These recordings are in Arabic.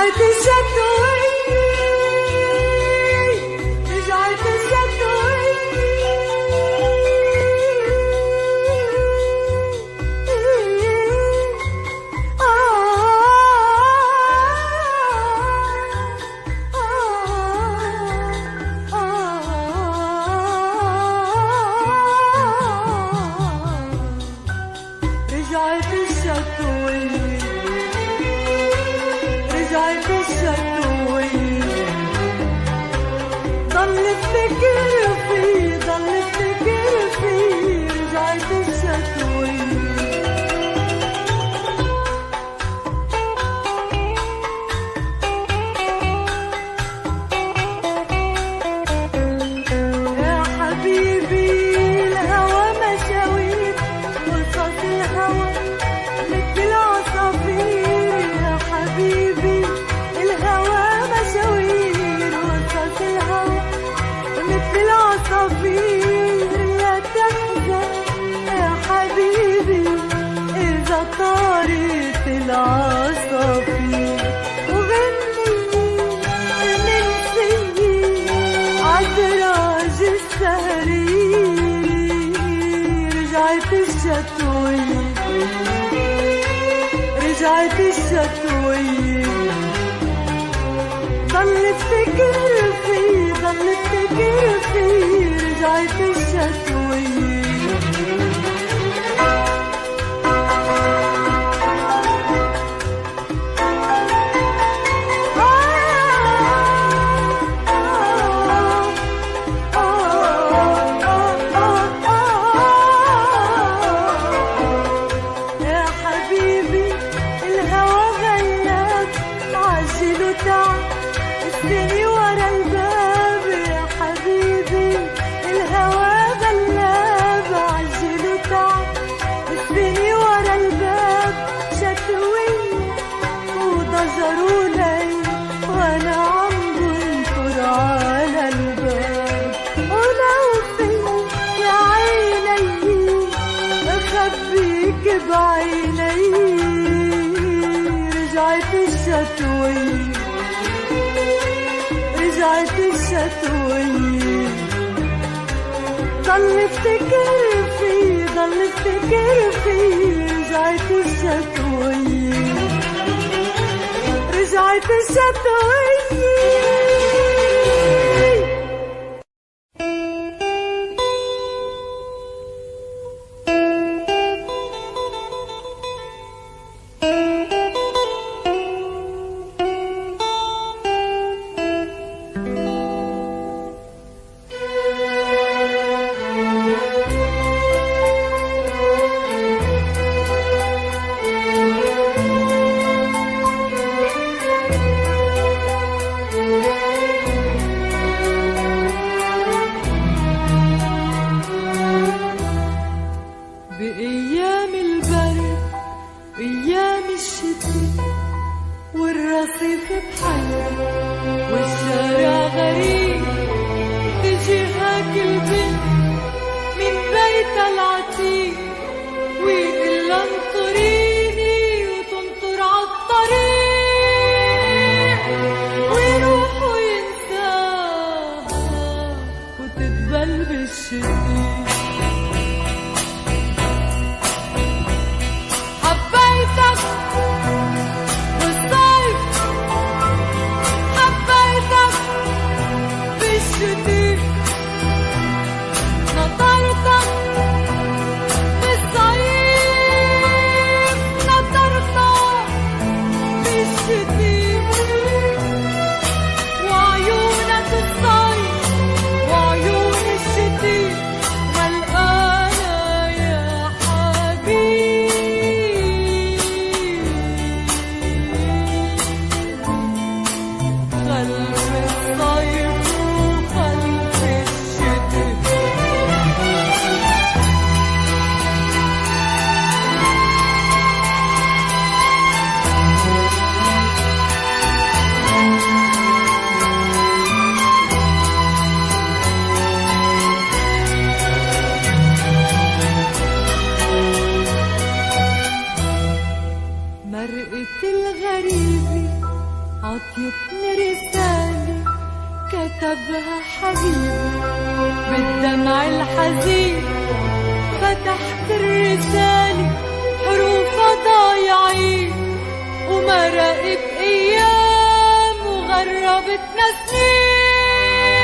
رجعت الشتوية، رجعت الشتوية، رجعت الشتوية، رجعت الشتوية، ضل افتكر فيه، ضل افتكر فيه، رجعت الشتوية. يا حبيبي الهوى مشاوير، قصص الهوى مثل العصافير. يا حبيبي الهوى مشاوير، قصص الهوى مثل العصافير. لا تحزن يا حبيبي إذا طارت العصافير، وغني من سيي عالدراج السهرير. رجعت الشتوية، رجعت الشتوية، ضل افتكر فيه، ضل افتكر فيه، رجعت الشتوية. يا حبيبي الهوى غلاب، عجلوا تعال استني ورا الباب. يا حبيبي الهوى غلاب، عجلوا تعال استني ورا الباب. شتوية وضجر وليل وانا عم بنطر على الباب. ولو في يا عيني اخبيك بعيني، رجعت الشتوية، رجعت الشتوية، ضل افتكر فيه، ضل افتكر فيه، رجعت الشتوية، رجعت الشتوية. بأيام البرد أيام الشتاء، والرصيف بحر والشارع غريب، تجيهاك البنت من بيتها العتيق، ويقلها انطريني وتنطر عالطريق، ويروح وينساها وتدبل بالشتاء. حبيتك بالصيف، حبيتك بالشتاء، نطرتك بالصيف، نطرتك بالشتاء، وعيونك الصيف وعيون الشتاء ما وصيتني رسالة كتبها حبيبي بالدمع الحزين. فتحت الرسالة حروفها ضايعين، ومرقت أيام وغربتنا سنين،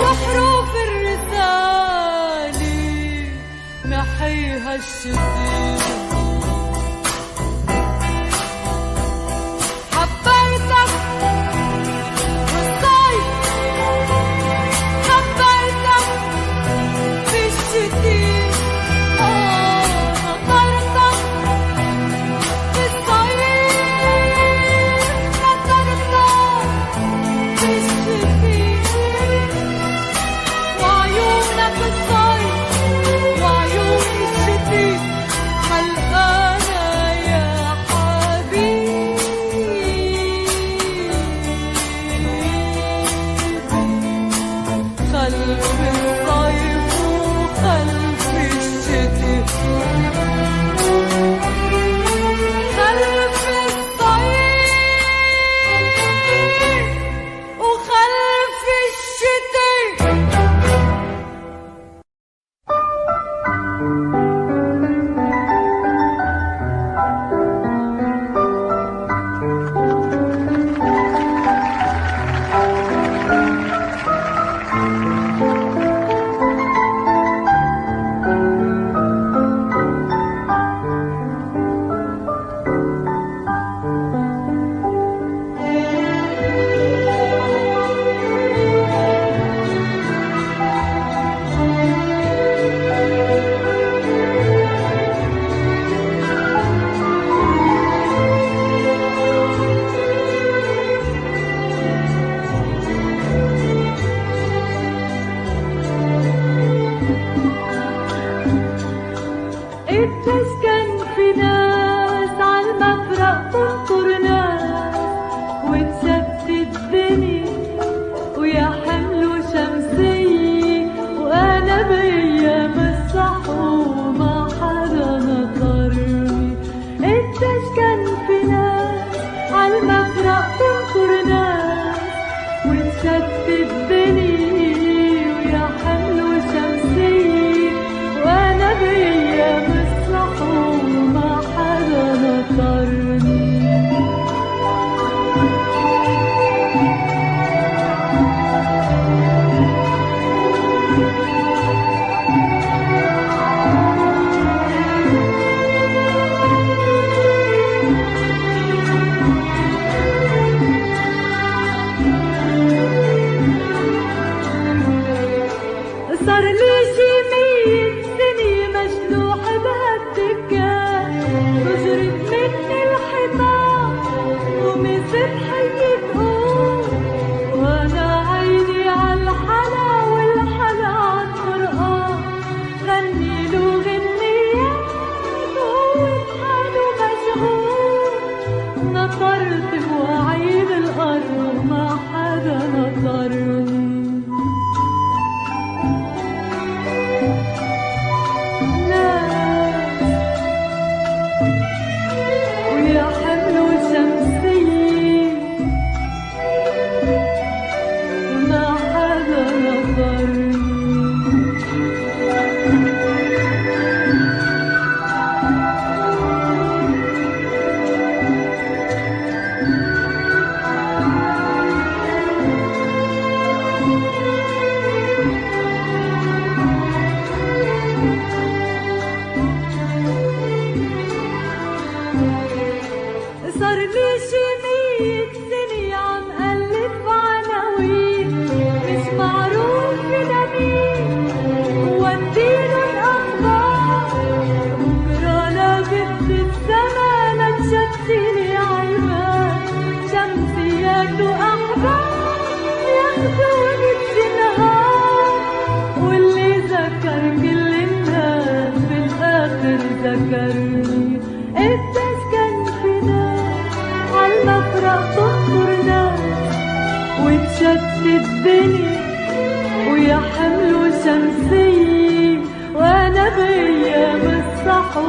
وحروف الرسالة محيها الشتيت. حبيتك بالصيف، حبيتك بالشتيت، نطرتك بالصيف، نطرتك بالشتيت، وعيونك بالصيف وعيوني الشتيت حلقانة يا حبيبي. خلف الصيف وخلف الشتاء، خلف الصيف وخلف الشتاء. اتسكن في ناس عالمفرق تنطر ناس، واتشتت الدنيا ويا حملوا شمسية، وانا بايام الصحو ما حدا نطرني. اتسكن في ناس عالمفرق تنطر ناس، واتشتت الدنيا ويا حملوا شمسية، وانا بايام ما حدا نطرني. صار لي شي 100 سنة مجنوح بهالدكان، تجرد مني الحيطان ومسك حية تقوم، وانا عيني عالحلا والحلا عالقرآن. غنيلو غنيات وهو بحاله مشغول، نطرت بوعي بالأرض وما حدا نطرني. صار لي شي 100 سنة عم قلب بعناوين، مش معروف بلمين ووديله الأخبار. بكرة لابد السما لتشتيني عالباب، شمسيات وأحباب ياخدوني بجنهار، واللي ذكر كل الناس بالآخر ذكرني. اتسكن في ناس عالمفرق تنطر ناس، واتشتت الدنيا ويا حملوا شمسية، وانا بايام الصحو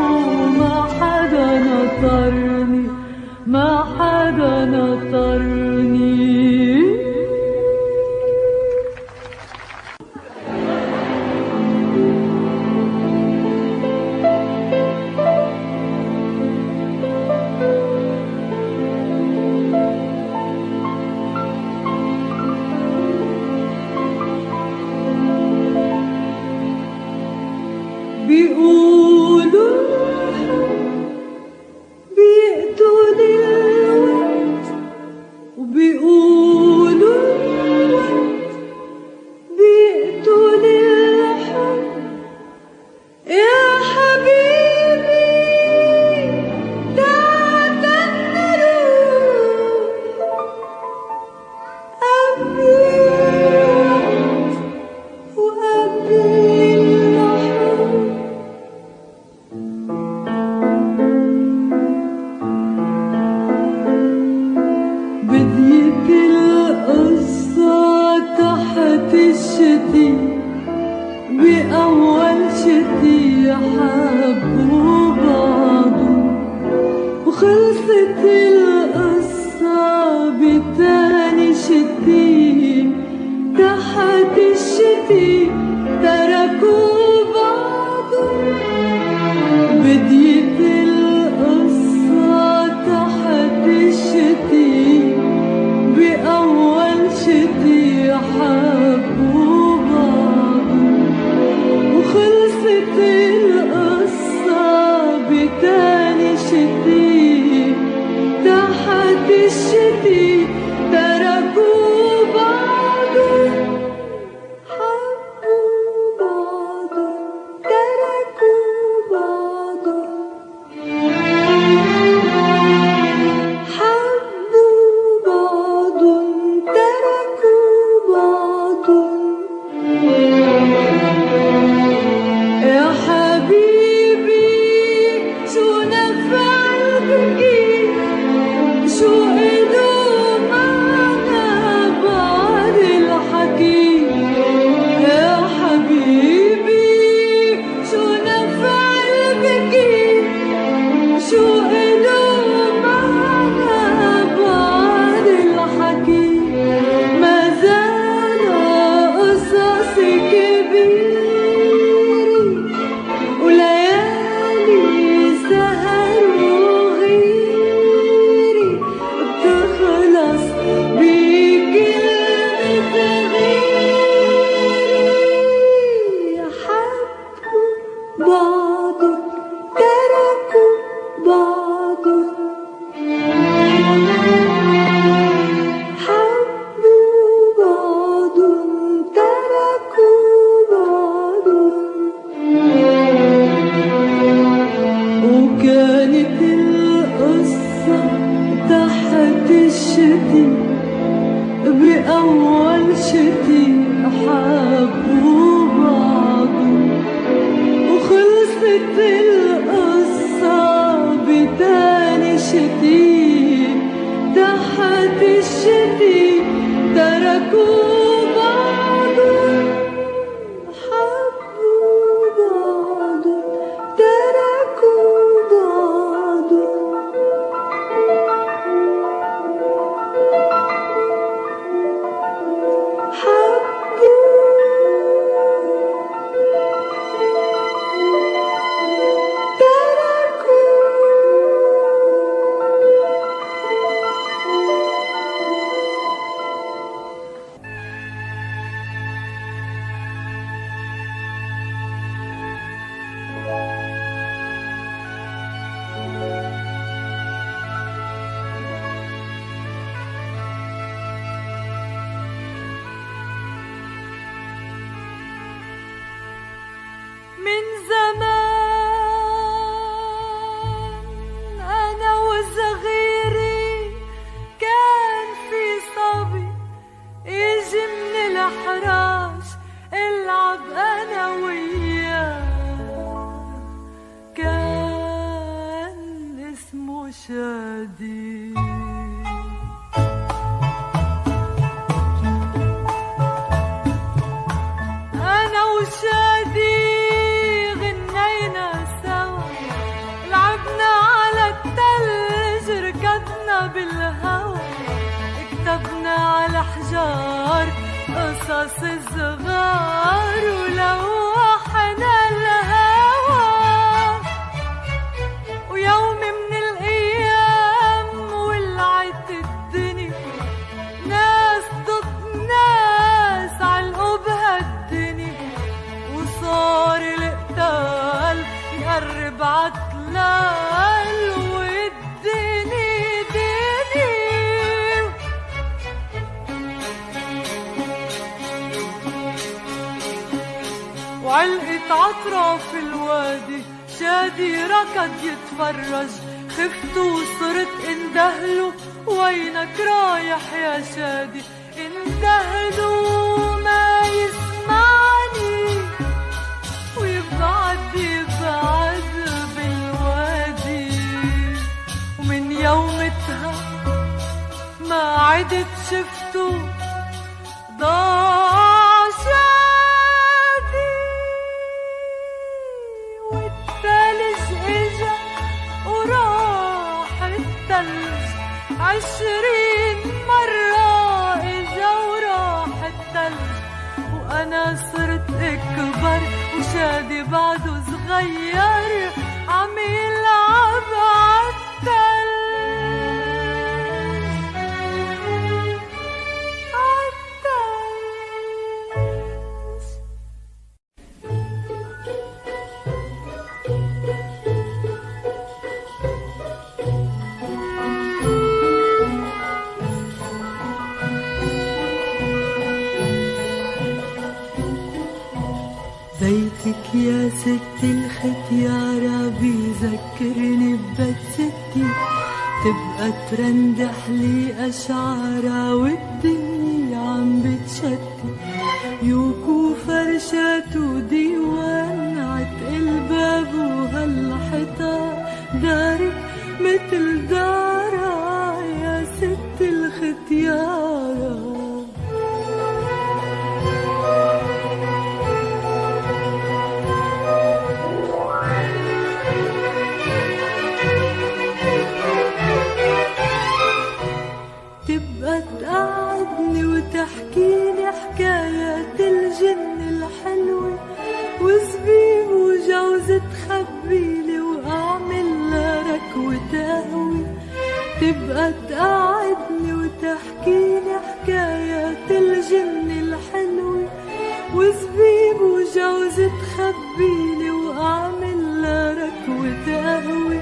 ما حدا نطرني، ما حدا نطرني. بيقولوا بيقتل الوقت، وبيقولوا بيقتل الحب. يا حبيبي تعال نروح قبل الوقت وقبل الحب. بديت القصة تحت الشتي، بأول شتي حبوا بعضه، وخلصت القصة بتاني شتي تحت الشتي تركوا بعضه. بديت القصة تحت الشتي، بأول شتي حبوا بعضه، وخلصت القصة بتاني شتي تحت الشتي تركوا بعضه. حبوا بعضه تركوا بعضه، حبوا بعضه تركوا بعضه. يا حبيبي شو نفع البكي، شو قدوا معنا بعد الحكي. يا حبيبي شو نفع البكي، شو قدوا معنا بعد الحكي. ما زال قصص كبيرة وليالي سهر وغيري بتخلص بكلمة غيري. حبوا بعضه تركوا بعضه، حبوا بعضه تركوا بعضه. وكانت القصة تحت الشتي، بأول شتي حبوا بعضه، وخلصت القصة بتاني شتي تحت الشتي تركوا بعضه. حبوا بعضه تركوا بعضه. من زمان أنا وصغيري كان في صبي يجي من الحراش العب أنا وياه، كان اسمه شادي. أنا وشادي غنينا سوا، لعبنا على التلج ركضنا بالهوا، الأشجار قصص الصغار ولوحنا الهوى. ويوم من الأيام ولعت الدنيا ناس ضد ناس علقوا بهالدنيا، وصار القتال يقرب عطلال والدنيا دنيا. وعلقت أطراف الوادي شادي ركض يتفرج، خفت وصرت اندهله وينك رايح يا شادي؟ اندهله ما يسمعني ويبعد يبعد بالوادي. ومن يومتها ما عدت شفته ضاع شادي. والثلج اجا وراح الثلج 20 مرة اجا وراح الثلج، وأنا صرت أكبر وشادي بعده صغير عم يلعب عالثلج. بيتك يا ست الختيارة بيذكرني ببيت ستي، تبقى ترندح لي أشعارها والدنيا عم بتشتي. يوكو فرشات وديوان عتق الباب وهالحيطان، دارك متل دارها يا ست الختيارة. تقعدني وتحكيلي حكايات الجن الحلوة، وزبيب وجوز تخبيلي وأعمل ركوة قهوة. تبقى تقعدني وتحكيلي حكايات الجن الحلوة، وزبيب وجوز تخبيلي وأعمل ركوة قهوة.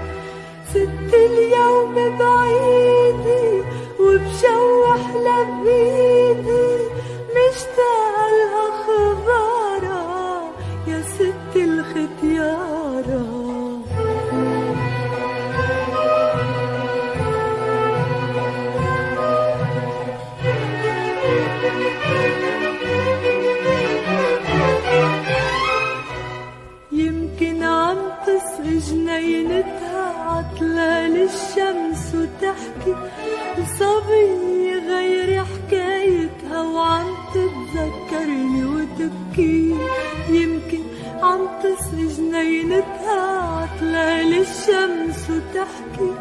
ست اليوم بعيدي وبشوح لبيدي، مشتاق لها خبارها يا ست الختيارة. يمكن عم تسقي جنينتها عطلال الشمس وتحكي صبي غير حكايتها وعم تتذكرني وتبكي. يمكن عم تسقي جنينتها عطلال الشمس وتحكي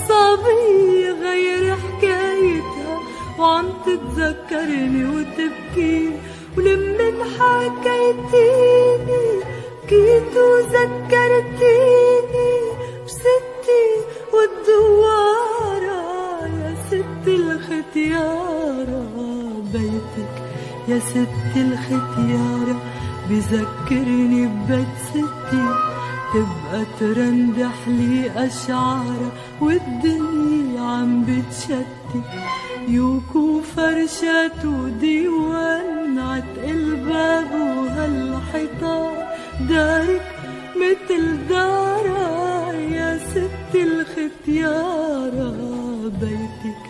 صبي غير حكايتها وعم تتذكرني وتبكي. ولمن حكيتيني بكيت وذكرتيني بستي والدوارة يا ست الختيارة. بيتك يا ست الختيارة بذكرني ببيت ستي، تبقى ترندح لي أشعارها والدنيا عم بتشتي. يوكو فرشات وديوان عتق الباب وهالحيطان، دارك متل دارها يا ست الختيارة. بيتك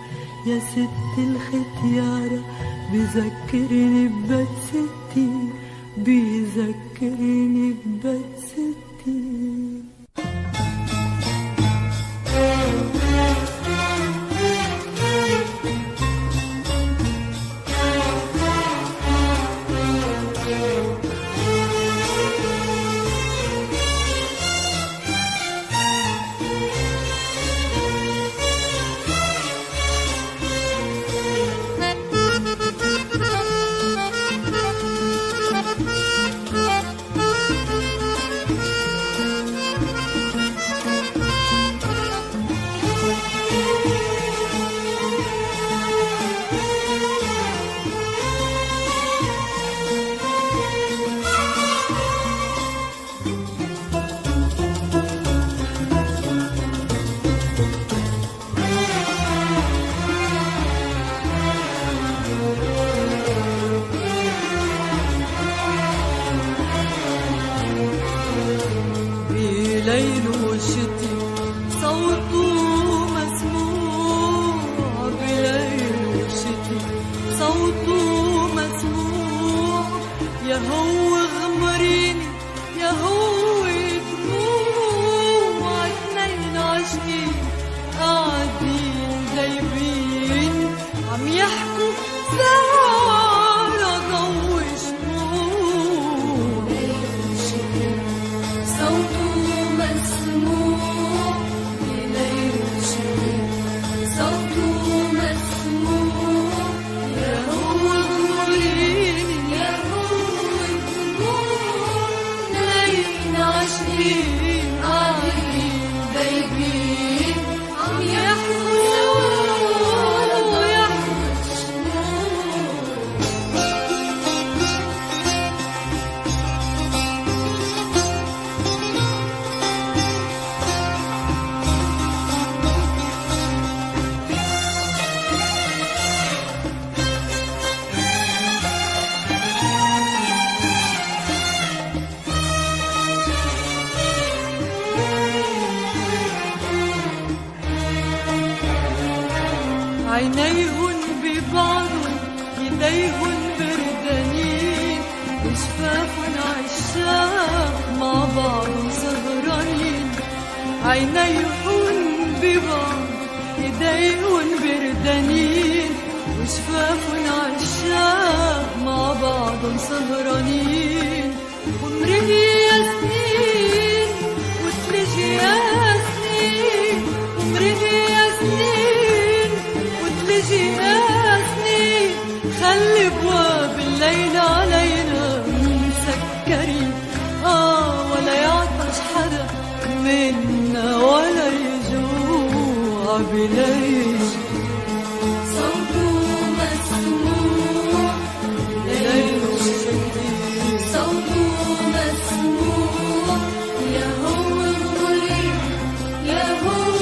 يا ست الختيارة بذكرني ببيت ستي، بذكرني ببيت ستي. بليل وشتي صوته مسموع، بليل وشتي صوته مسموع. يا هو غمريني يا هو دموع، اتنين عاشقين قاعدين غايبين عم يحكوا سوا على ضوء شموع. صوته مسموع بليل وشتي صوته مسموع. يا هو غمريني يا هو دموع، اتنين عاشقين قاعدين غايبين عم يحكوا سوا على ضوء شموع. عينيهن ببعضن ايديهن بردانين، وشفافن عالشاق مع بعض سهرانين. عينيهن ببعض ايديهن بردانين، وشفافن عالشاق مع بعض سهرانين. ومرقي يا سنين وتلجي يا سنين، ومرقي يا سنين وتلجي يا سنين. خلي ابواب الليل علينا مسكرين، ولا يعطش حدا منا ولا يجوع بليل. صوته مسموع بليل وشتي صوته مسموع. يا هو غمريني يا هو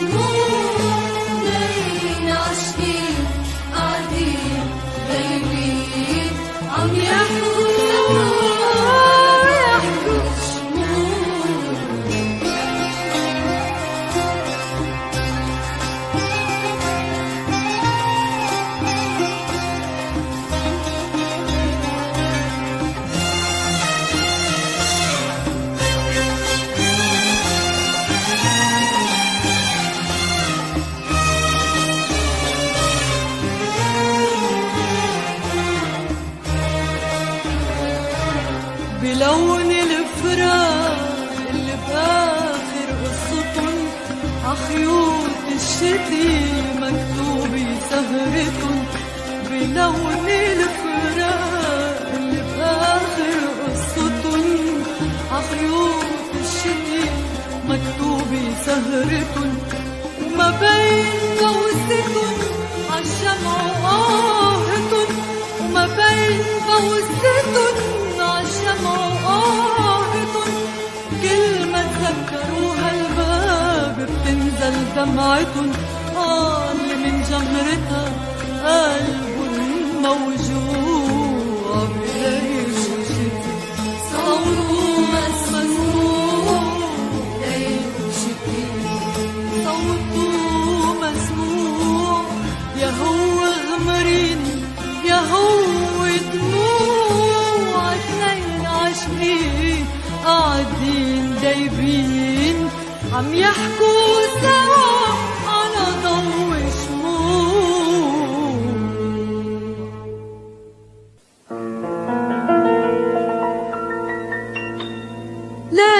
دموع، اتنين عاشقين قاعدين غايبين عم يحكوا سوا يحكوا شموع. بلون الفراق اللي بآخر قصتن عخيوط الشتي مكتوبة سهرتن. بلون الفراق اللي بآخر قصتن عخيوط الشتي مكتوبة سهرتن. وما بين قوستن عالشمع وآهتن، وما بين قوستن عالشمع وآهتن. كل ما تذكروها الباب بتنزل دمعتن، اللي من جمرتها قلبن موجوع بليل وشتي صوته مسموع. بليل وشتي صوته مسموع. يا هو غمريني يا هو دموع، اتنين عاشقين قاعدين دايبين عم يحكوا سوا على ضوء شموع. لا